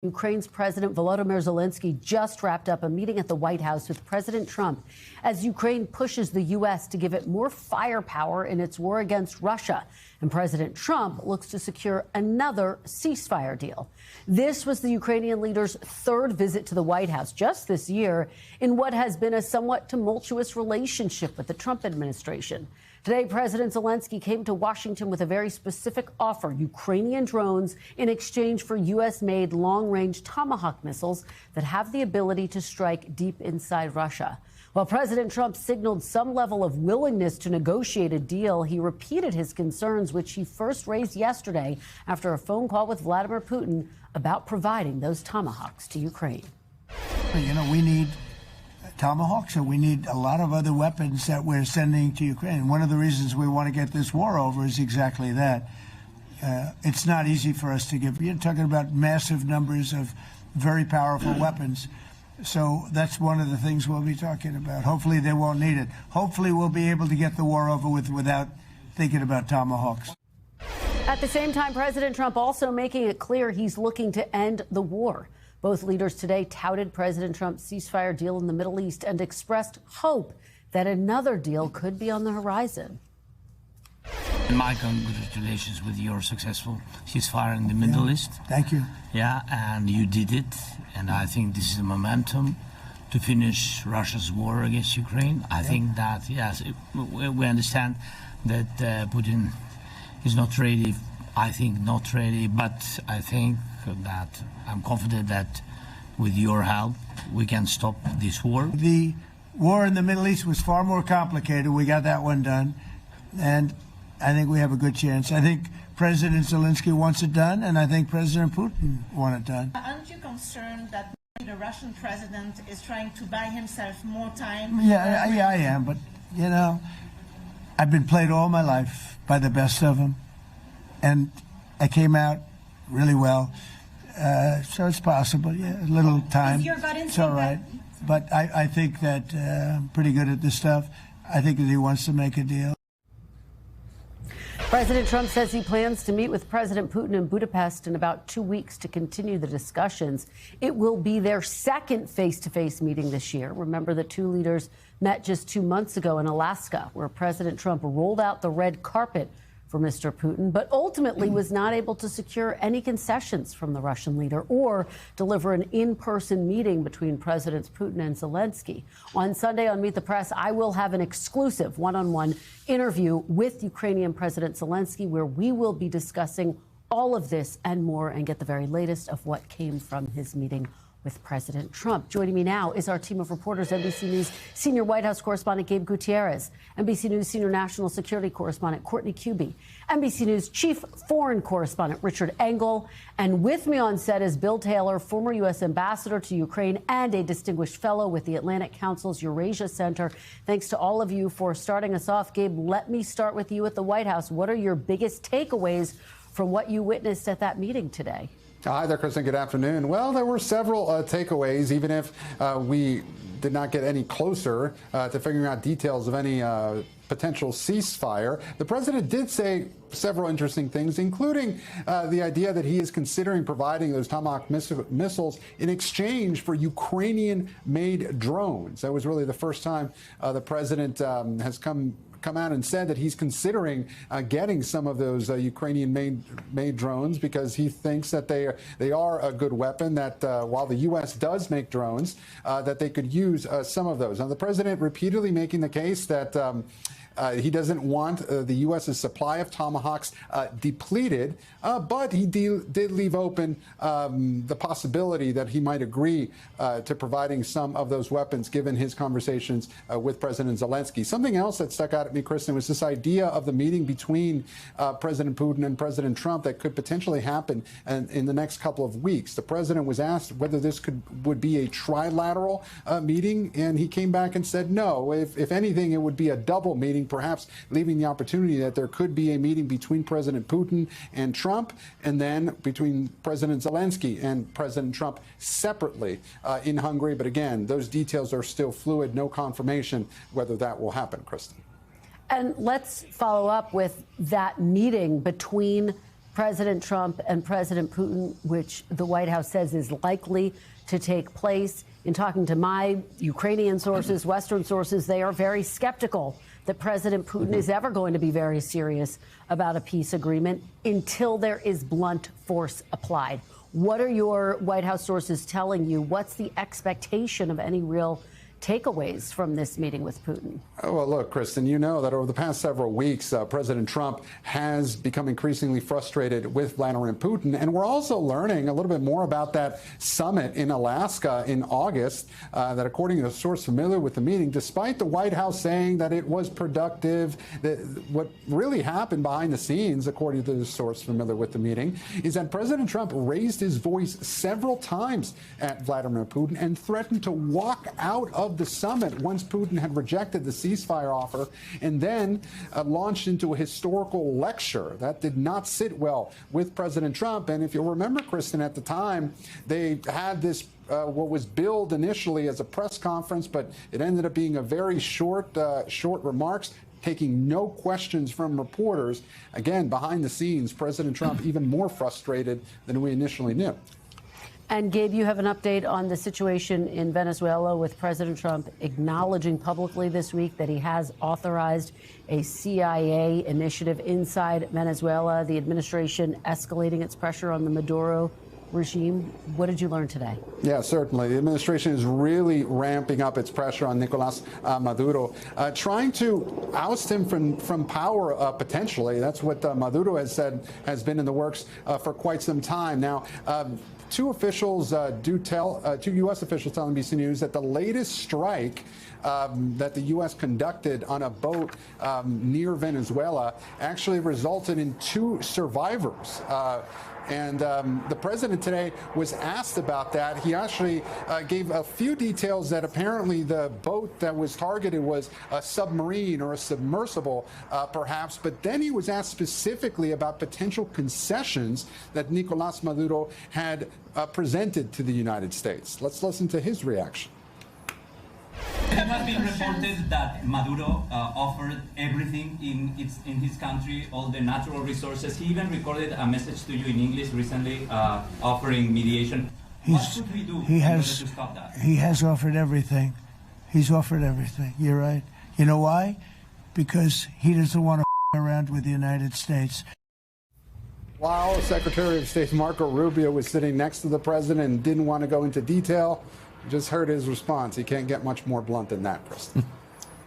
Ukraine's President Volodymyr Zelenskyy just wrapped up a meeting at the White House with President Trump as Ukraine pushes the U.S. to give it more firepower in its war against Russia. And President Trump looks to secure another ceasefire deal. This was the Ukrainian leader's third visit to the White House just this year in what has been a somewhat tumultuous relationship with the Trump administration. Today, President Zelenskyy came to Washington with a very specific offer: Ukrainian drones in exchange for U.S.-made long-range Tomahawk missiles that have the ability to strike deep inside Russia. While President Trump signaled some level of willingness to negotiate a deal, he repeated his concerns, which he first raised yesterday after a phone call with Vladimir Putin about providing those Tomahawks to Ukraine. You know, we need Tomahawks, and we need a lot of other weapons that we're sending to Ukraine. One of the reasons we want to get this war over is exactly that. It's not easy for us to give. You're talking about massive numbers of very powerful weapons. So that's one of the things we'll be talking about. Hopefully they won't need it. Hopefully we'll be able to get the war over with without thinking about Tomahawks. At the same time, President Trump also making it clear he's looking to end the war. Both leaders today touted President Trump's ceasefire deal in the Middle East and expressed hope that another deal could be on the horizon. My congratulations with your successful ceasefire in the Middle East. Thank you. Yeah, and you did it. And I think this is a momentum to finish Russia's war against Ukraine. I think that, yes, we understand that Putin is not ready. I think not ready, but I think that I'm confident that with your help, we can stop this war. The war in the Middle East was far more complicated. We got that one done. And I think we have a good chance. I think President Zelenskyy wants it done, and I think President Putin wants it done. Aren't you concerned that the Russian president is trying to buy himself more time? Yeah, I am. But, you know, I've been played all my life by the best of them. And I came out really well. So it's possible, yeah, a little time. It's all right. But I think that I'm pretty good at this stuff. I think that he wants to make a deal. President Trump says he plans to meet with President Putin in Budapest in about 2 weeks to continue the discussions. It will be their second face-to-face meeting this year. Remember, the two leaders met just 2 months ago in Alaska, where President Trump rolled out the red carpet for Mr. Putin, but ultimately was not able to secure any concessions from the Russian leader or deliver an in-person meeting between Presidents Putin and Zelenskyy. On Sunday on Meet the Press, I will have an exclusive one-on-one interview with Ukrainian President Zelenskyy, where we will be discussing all of this and more and get the very latest of what came from his meeting with President Trump. Joining me now is our team of reporters: NBC News senior White House correspondent Gabe Gutierrez, NBC News senior national security correspondent Courtney, NBC News chief foreign correspondent Richard Engel, and with me on set is Bill Taylor, former U.S. ambassador to Ukraine and a distinguished fellow with the Atlantic Council's Eurasia Center. Thanks to all of you for starting us off. Gabe, let me start with you at the White House. What are your biggest takeaways from what you witnessed at that meeting today? Hi there, Kristen. Good afternoon. Well, there were several takeaways, even if we did not get any closer to figuring out details of any potential ceasefire. The president did say several interesting things, including the idea that he is considering providing those Tomahawk missiles in exchange for Ukrainian-made drones. That was really the first time the president has come out and said that he's considering getting some of those Ukrainian-made drones, because he thinks that they are a good weapon, that while the U.S. does make drones, that they could use some of those. Now, the president repeatedly making the case that he doesn't want the U.S.'s supply of Tomahawks depleted, but he did leave open the possibility that he might agree to providing some of those weapons, given his conversations with President Zelenskyy. Something else that stuck out at me, Kristen, was this idea of the meeting between President Putin and President Trump that could potentially happen in the next couple of weeks. The president was asked whether this would be a trilateral meeting, and he came back and said no. If anything, it would be a double meeting, perhaps leaving the opportunity that there could be a meeting between President Putin and Trump, and then between President Zelenskyy and President Trump separately in Hungary. But again, those details are still fluid. No confirmation whether that will happen, Kristen. And let's follow up with that meeting between President Trump and President Putin, which the White House says is likely to take place. In talking to my Ukrainian sources, Western sources, they are very skeptical that President Putin is ever going to be very serious about a peace agreement until there is blunt force applied. What are your White House sources telling you? What's the expectation of any real takeaways from this meeting with Putin? Oh, well, look, Kristen, you know that over the past several weeks, President Trump has become increasingly frustrated with Vladimir Putin. And we're also learning a little bit more about that summit in Alaska in August, that according to a source familiar with the meeting, despite the White House saying that it was productive, that what really happened behind the scenes, according to the source familiar with the meeting, is that President Trump raised his voice several times at Vladimir Putin and threatened to walk out of the summit once Putin had rejected the ceasefire offer, and then launched into a historical lecture that did not sit well with President Trump. And if you'll remember, Kristen, at the time, they had this what was billed initially as a press conference, but it ended up being a very short remarks, taking no questions from reporters. Again, behind the scenes, President Trump even more frustrated than we initially knew. And Gabe, you have an update on the situation in Venezuela, with President Trump acknowledging publicly this week that he has authorized a CIA initiative inside Venezuela, the administration escalating its pressure on the Maduro regime. What did you learn today? Yeah, certainly. The administration is really ramping up its pressure on Nicolas Maduro, trying to oust him from power potentially. That's what Maduro has said has been in the works for quite some time now. Two U.S. officials tell NBC News that the latest strike that the U.S. conducted on a boat near Venezuela actually resulted in 2 survivors. And the president today was asked about that. He actually gave a few details that apparently the boat that was targeted was a submarine or a submersible, perhaps. But then he was asked specifically about potential concessions that Nicolas Maduro had presented to the United States. Let's listen to his reaction. It has been reported that Maduro offered everything in his country, all the natural resources. He even recorded a message to you in English recently, offering mediation. What should we do in order to stop that? He has offered everything. He's offered everything. You're right. You know why? Because he doesn't want to around with the United States. While Secretary of State Marco Rubio was sitting next to the president and didn't want to go into detail, just heard his response. He can't get much more blunt than that, Kristen.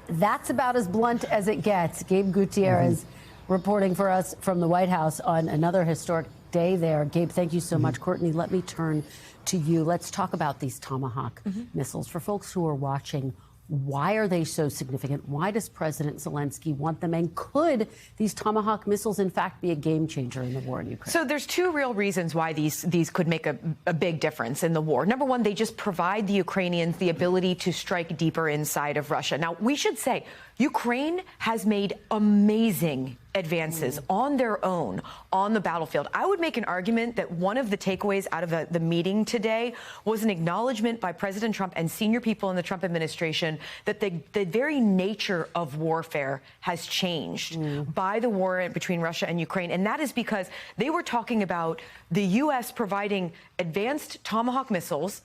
That's about as blunt as it gets. Gabe Gutierrez reporting for us from the White House on another historic day there. Gabe, thank you so much. Courtney, let me turn to you. Let's talk about these Tomahawk missiles. For folks who are watching, why are they so significant? Why does President Zelenskyy want them? And could these Tomahawk missiles, in fact, be a game changer in the war in Ukraine? So there's 2 real reasons why these could make a big difference in the war. Number one, they just provide the Ukrainians the ability to strike deeper inside of Russia. Now, we should say Ukraine has made amazing advances on their own on the battlefield. I would make an argument that one of the takeaways out of the meeting today was an acknowledgement by President Trump and senior people in the Trump administration that the very nature of warfare has changed by the war between Russia and Ukraine. And that is because they were talking about the U.S. providing advanced Tomahawk missiles,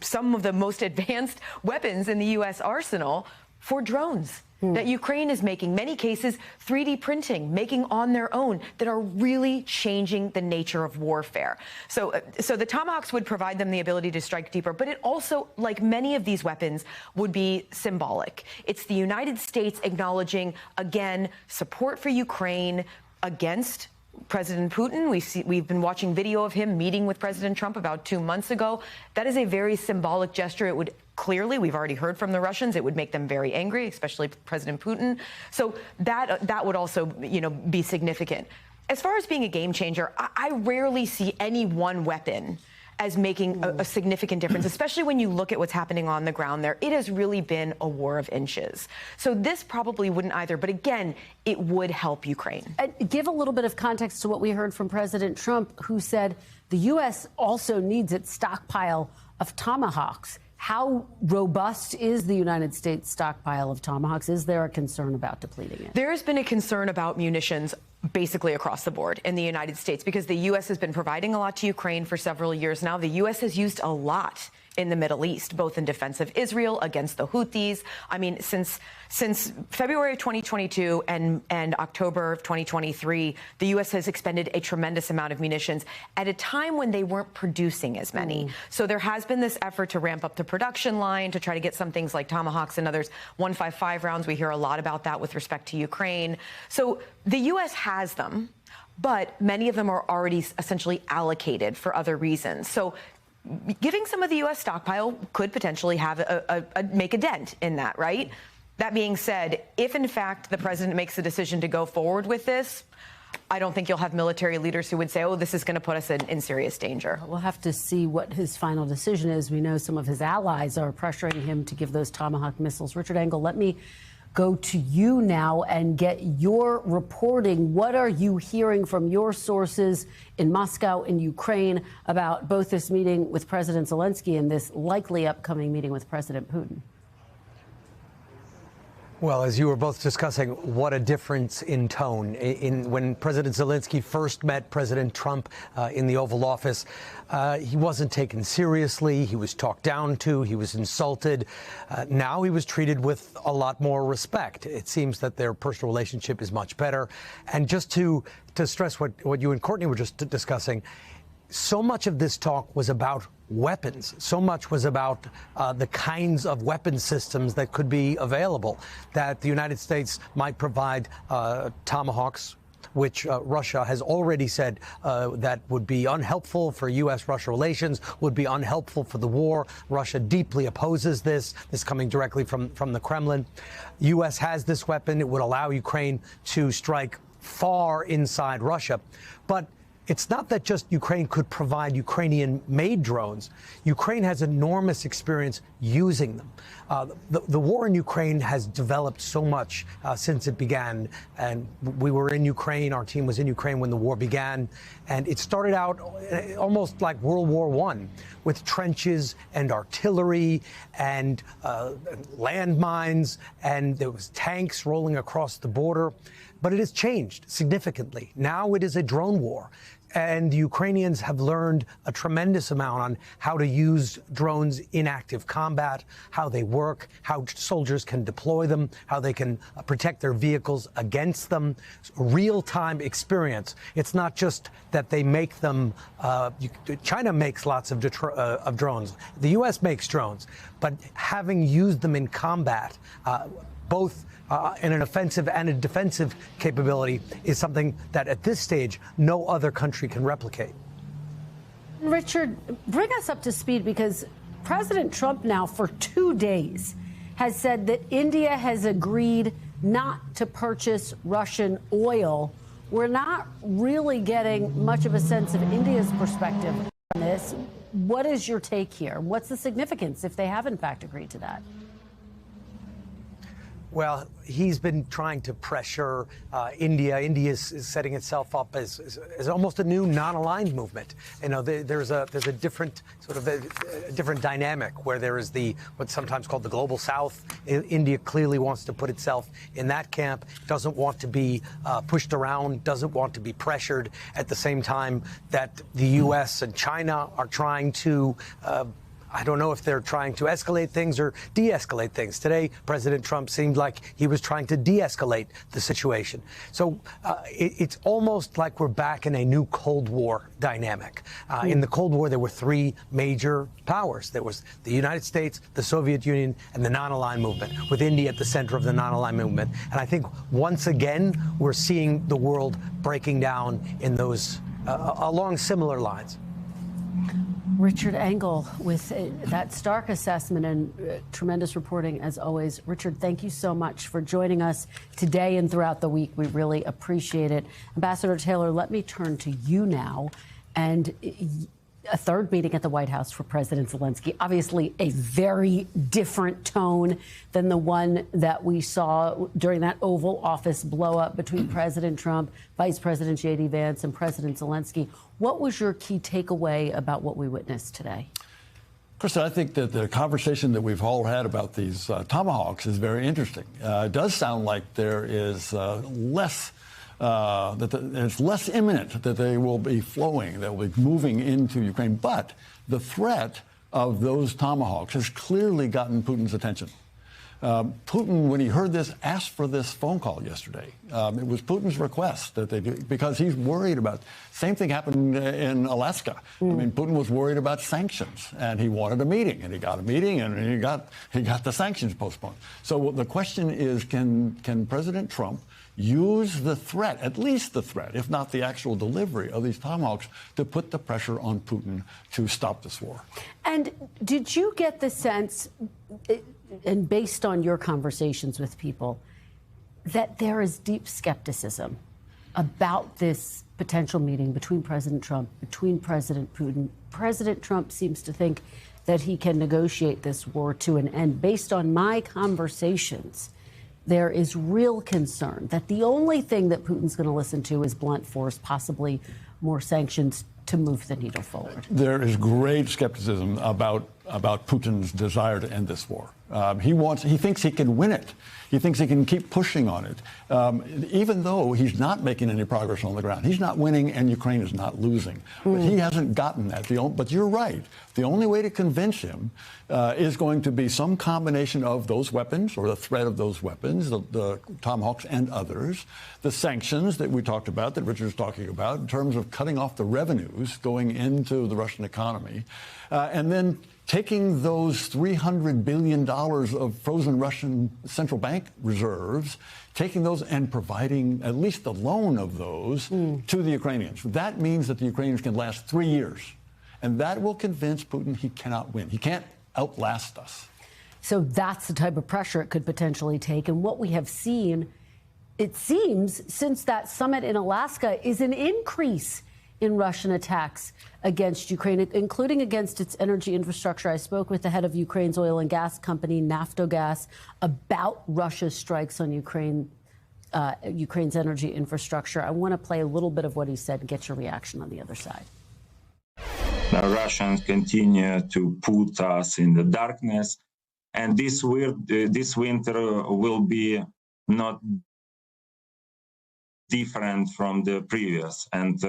some of the most advanced weapons in the U.S. arsenal, for drones that Ukraine is making, many cases 3D printing, making on their own, that are really changing the nature of warfare. So the Tomahawks would provide them the ability to strike deeper, but it also, like many of these weapons, would be symbolic. It's the United States acknowledging, again, support for Ukraine against President Putin. We've been watching video of him meeting with President Trump about 2 months ago. That is a very symbolic gesture. It would clearly, we've already heard from the Russians, it would make them very angry, especially President Putin. So that would also, be significant. As far as being a game changer, I rarely see any one weapon as making a significant difference, especially when you look at what's happening on the ground there. It has really been a war of inches. So this probably wouldn't either. But again, it would help Ukraine. Give a little bit of context to what we heard from President Trump, who said the U.S. also needs its stockpile of Tomahawks. How robust is the United States stockpile of Tomahawks? Is there a concern about depleting it? There has been a concern about munitions basically across the board in the United States, because the U.S. has been providing a lot to Ukraine for several years now. The U.S. has used a lot in the Middle East, both in defense of Israel against the Houthis. I mean, since February of 2022 and October of 2023, the U.S. has expended a tremendous amount of munitions at a time when they weren't producing as many. So there has been this effort to ramp up the production line to try to get some things like Tomahawks and others, 155 rounds. We hear a lot about that with respect to Ukraine. So the U.S. has them, but many of them are already essentially allocated for other reasons. So giving some of the U.S. stockpile could potentially have make a dent in that, right? That being said, if in fact the president makes the decision to go forward with this, I don't think you'll have military leaders who would say, oh, this is going to put us in serious danger. We'll have to see what his final decision is. We know some of his allies are pressuring him to give those Tomahawk missiles. Richard Engel, let me go to you now and get your reporting. What are you hearing from your sources in Moscow, in Ukraine, about both this meeting with President Zelenskyy and this likely upcoming meeting with President Putin? Well, as you were both discussing, what a difference in tone. When President Zelenskyy first met President Trump in the Oval Office, he wasn't taken seriously. He was talked down to. He was insulted. Now he was treated with a lot more respect. It seems that their personal relationship is much better. And just to stress what you and Courtney were just discussing, so much of this talk was about weapons. So much was about the kinds of weapon systems that could be available, that the United States might provide Tomahawks, which Russia has already said that would be unhelpful for U.S.-Russia relations, would be unhelpful for the war. Russia deeply opposes this coming directly from the Kremlin. U.S. has this weapon. It would allow Ukraine to strike far inside Russia. But it's not that just Ukraine could provide Ukrainian-made drones. Ukraine has enormous experience using them. The war in Ukraine has developed so much since it began. And we were in Ukraine. Our team was in Ukraine when the war began. And it started out almost like World War I, with trenches and artillery and landmines, and there was tanks rolling across the border. But it has changed significantly. Now it is a drone war. And the Ukrainians have learned a tremendous amount on how to use drones in active combat, how they work, how soldiers can deploy them, how they can protect their vehicles against them. Real-time experience. It's not just that they make them. China makes lots of drones. The U.S. makes drones. But having used them in combat, both in an offensive and a defensive capability, is something that at this stage no other country can replicate. Richard, bring us up to speed, because President Trump now for 2 days has said that India has agreed not to purchase Russian oil. We're not really getting much of a sense of India's perspective on this. What is your take here? What's the significance if they have in fact agreed to that? Well, he's been trying to pressure India. India is setting itself up as almost a new non-aligned movement. You know, there's a different sort of a different dynamic where there is what's sometimes called the global South. India clearly wants to put itself in that camp, doesn't want to be pushed around, doesn't want to be pressured. At the same time that the U.S. and China are trying to I don't know if they're trying to escalate things or de-escalate things. Today, President Trump seemed like he was trying to de-escalate the situation. So it's almost like we're back in a new Cold War dynamic. In the Cold War, there were three major powers. There was the United States, the Soviet Union, and the non-aligned movement, with India at the center of the non-aligned movement. And I think once again, we're seeing the world breaking down in those along similar lines. Richard Engel with that stark assessment and tremendous reporting as always. Richard, thank you so much for joining us today and throughout the week. We really appreciate it. Ambassador Taylor, let me turn to you now. And a third meeting at the White House for President Zelenskyy. Obviously a very different tone than the one that we saw during that Oval Office blow-up between President Trump, Vice President J.D. Vance, and President Zelenskyy. What was your key takeaway about what we witnessed today? Krista, I think that the conversation that we've all had about these Tomahawks is very interesting. It does sound like there is less it's less imminent that they will be flowing, they'll be moving into Ukraine. But the threat of those Tomahawks has clearly gotten Putin's attention. Putin, when he heard this, asked for this phone call yesterday. It was Putin's request that they do, because he's worried about. Same thing happened in Alaska. I mean, Putin was worried about sanctions, and he wanted a meeting, and he got a meeting, and he got the sanctions postponed. So the question is, can President Trump use the threat, at least the threat, if not the actual delivery of these Tomahawks, to put the pressure on Putin to stop this war? And did you get the sense, and based on your conversations with people, that there is deep skepticism about this potential meeting between President Trump, between President Putin? President Trump seems to think that he can negotiate this war to an end. Based on my conversations, there is real concern that the only thing that Putin's going to listen to is blunt force, possibly more sanctions to move the needle forward. There is great skepticism about Putin's desire to end this war. He thinks he can win it. He thinks he can keep pushing on it, even though he's not making any progress on the ground. He's not winning, and Ukraine is not losing. But he hasn't gotten that. But you're right. The only way to convince him is going to be some combination of those weapons, or the threat of those weapons, the Tomahawks and others, the sanctions that we talked about, that Richard's talking about, in terms of cutting off the revenues going into the Russian economy, and then taking those $300 billion of frozen Russian central bank reserves, taking those and providing at least the loan of those to the Ukrainians. That means that the Ukrainians can last 3 years. And that will convince Putin he cannot win. He can't outlast us. So that's the type of pressure it could potentially take. And what we have seen, it seems, since that summit in Alaska, is an increase in Russian attacks against Ukraine, including against its energy infrastructure. I spoke with the head of Ukraine's oil and gas company, Naftogaz, about Russia's strikes on Ukraine's energy infrastructure. I want to play a little bit of what he said and get your reaction on the other side. The Russians continue to put us in the darkness, and this winter will be not different from the previous, and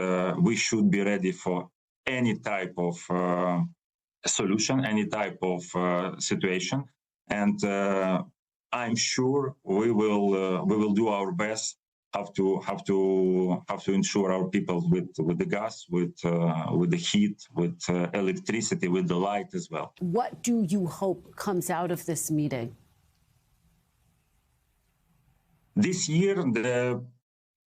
we should be ready for any type of solution, any type of situation, and I'm sure we will do our best how to ensure our people with the gas, with the heat, with electricity, with the light as well. What do you hope comes out of this meeting? This year, the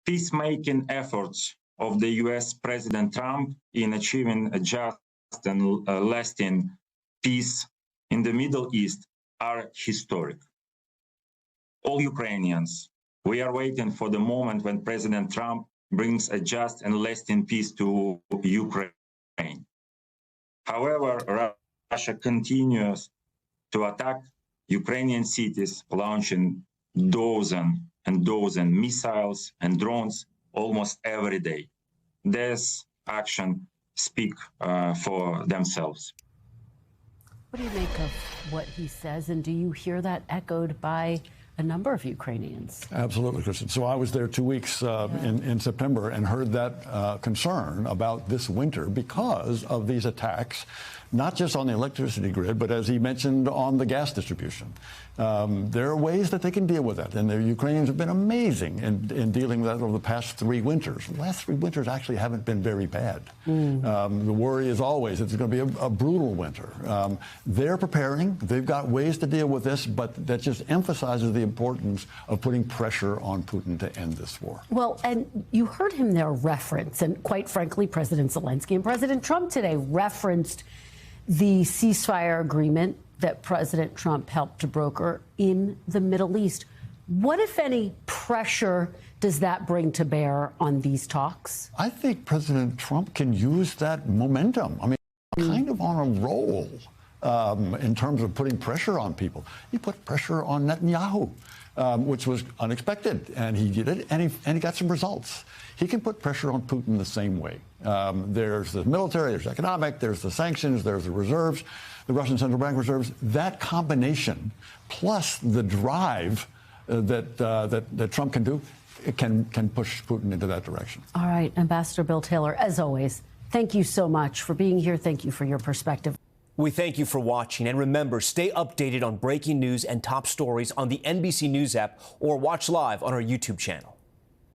peacemaking efforts of the U.S. President Trump in achieving a just and lasting peace in the Middle East are historic. All Ukrainians, we are waiting for the moment when President Trump brings a just and lasting peace to Ukraine. However, Russia continues to attack Ukrainian cities, launching dozens and dozens missiles and drones almost every day. This action speak for themselves. What do you make of what he says, and do you hear that echoed by a number of Ukrainians? Absolutely, Kristen. So I was there 2 weeks in September and heard that concern about this winter because of these attacks, not just on the electricity grid, but as he mentioned, on the gas distribution. There are ways that they can deal with that, and the Ukrainians have been amazing in dealing with that over the past 3 winters. The last 3 winters actually haven't been very bad. The worry is always it's going to be a brutal winter. They're preparing. They've got ways to deal with this, but that just emphasizes the importance of putting pressure on Putin to end this war. Well, and you heard him there reference, and quite frankly, President Zelenskyy and President Trump today referenced the ceasefire agreement that President Trump helped to broker in the Middle East. What, if any, pressure does that bring to bear on these talks? I think President Trump can use that momentum. I mean, kind of on a roll in terms of putting pressure on people. He put pressure on Netanyahu, which was unexpected, and he did it, and he got some results. He can put pressure on Putin the same way. There's the military, there's economic, there's the sanctions, there's the reserves, the Russian central bank reserves. That combination, plus the drive that Trump can do, can push Putin into that direction. All right, Ambassador Bill Taylor, as always, thank you so much for being here. Thank you for your perspective. We thank you for watching, and remember, stay updated on breaking news and top stories on the NBC News app or watch live on our YouTube channel.